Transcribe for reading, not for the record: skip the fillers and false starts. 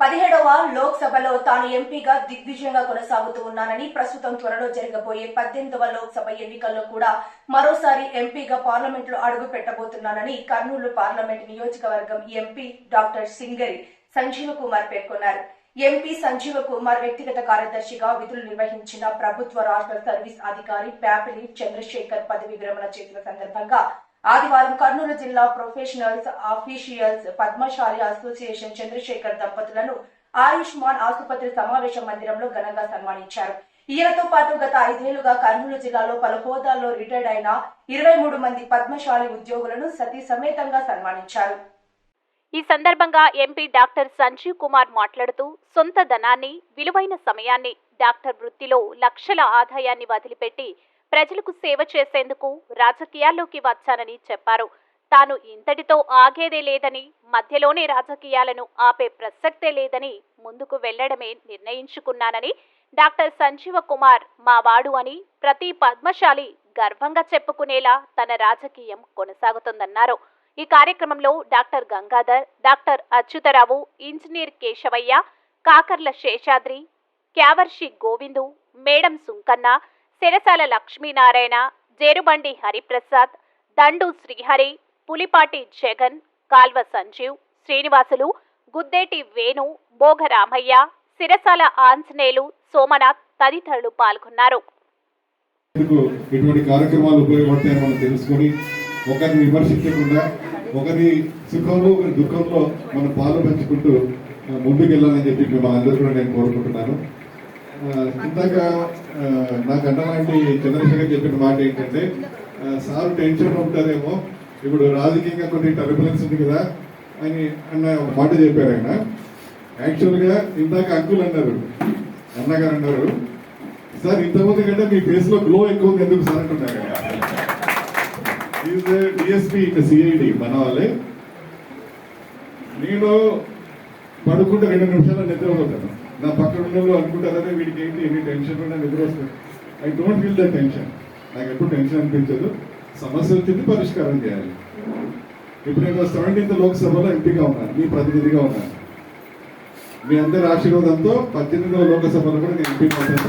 17వ లోక్సభలో తాను ఎంపీగా దిగ్విజయంగా కొనసాగుతూ ఉన్నానని, ప్రస్తుతం త్వరలో జరగబోయే 18వ లోక్సభ ఎన్నికల్లో కూడా మరోసారి ఎంపీగా పార్లమెంట్లో అడుగు పెట్టబోతున్నానని కర్నూలు పార్లమెంట్ నియోజకవర్గం ఎంపీ డాక్టర్ సింగరి సంజీవ కుమార్ పేర్కొన్నారు. ఎంపీ సంజీవ కుమార్ వ్యక్తిగత కార్యదర్శిగా విధులు నిర్వహించిన ప్రభుత్వ రాష్ట్ర సర్వీస్ అధికారి ప్యాపిలి చంద్రశేఖర్ పదవి విరమణ చేసిన సందర్భంగా ఆదివారం కర్నూలు జిల్లా professionals officials Padmashali association Chandrashekar దంపతులను ఆయుష్మాన్ ఆసుపత్రి సమావేశ మందిరంలో ఘనంగా సన్మానించారు. ఈయనతో పాటు గత 5 ఏళ్లుగా కర్నూలు జిల్లాలో పలు హోదాల్లో రిటైర్డ్ అయిన 23 మంది పద్మశాలి ఉద్యోగులను సతీ సమేతంగా సన్మానించారు. ఈ సందర్భంగా ఎంపీ డాక్టర్ సంజీవ్ కుమార్ మాట్లాడుతూ సొంత ధనాన్ని, విలువైన సమయాన్ని, డాక్టర్ వృత్తిలో లక్షల ఆదాయాన్ని వదిలిపెట్టి ప్రజలకు సేవ చేసేందుకు రాజకీయాల్లోకి వచ్చానని చెప్పారు. తాను ఇంతటితో ఆగేదే లేదని, మధ్యలోనే రాజకీయాలను ఆపే ప్రసక్తే లేదని ముందుకు వెళ్లడమే నిర్ణయించుకున్నానని డాక్టర్ సంజీవ కుమార్ మావాడు అని ప్రతి పద్మశాలి గర్వంగా చెప్పుకునేలా తన రాజకీయం కొనసాగుతుందన్నారు. ఈ కార్యక్రమంలో doctor Gangadhar, doctor Achyutarao, engineer Keshavaiah, Kakarla Seshadri, Kyavarshi Govindu, madam Sunkanna, Sirasala Lakshminarayana, Jerubandi Hariprasad, Dandu Srihari, Pulipati Jagan, కాల్వ సంజీవ్, శ్రీనివాసులు, గుద్దేటి వేణు, భోగరామయ్య, సిరసాల ఆంజనేయులు, సోమనాథ్ తదితరులు పాల్గొన్నారు. ఇటువంటి కార్యక్రమాలు ఉపయోగపడతాయని మనం తెలుసుకొని ఒకరిని విమర్శించకుండా ఒకరి సుఖంలో ఒకరి దుఃఖంలో మనం పాలు పంచుకుంటూ ముందుకు వెళ్ళాలని చెప్పి మిమ్మల్ని అందరూ కూడా నేను కోరుకుంటున్నాను. ఇందాక నాకు అన్నలాంటి చంద్రశేఖర్ చెప్పిన మాట ఏంటంటే, సార్ టెన్షన్ ఉంటారేమో, ఇప్పుడు రాజకీయంగా కొన్ని టర్బులెన్స్ ఉంది కదా అని అన్న ఒక మాట చెప్పారు ఆయన. యాక్చువల్గా ఇందాక అంకుల్ అన్నారు, అన్నగారు అన్నారు, సార్ ఇంతకుముందు కంటే మీ ఫేస్ లో గ్లో ఎక్కువ ఉంది ఎందుకు సార్ అంటున్నారు. డిఎస్పీ సిఐడి మన వాళ్ళే. నేను పడుకుంటే 2 నిమిషాలు నిద్రపోతాను. నా పక్కన ఉన్న అనుకుంటారనే వీడికి ఏంటి ఎన్ని టెన్షన్ ఉన్నా నిద్ర వస్తుంది. I don't feel the tension. నాకు ఎప్పుడు టెన్షన్ అనిపించదు. సమస్య వచ్చింది, పరిష్కారం చేయాలి. ఇప్పుడు నేను 17వ లోక్సభలో ఎంపీగా ఉన్నాను, మీ ప్రతినిధిగా ఉన్నాను. మీ అందరి ఆశీర్వాదంతో 18వ లోక్సభలో కూడా నేను ఎంపీగా ఉంటాను.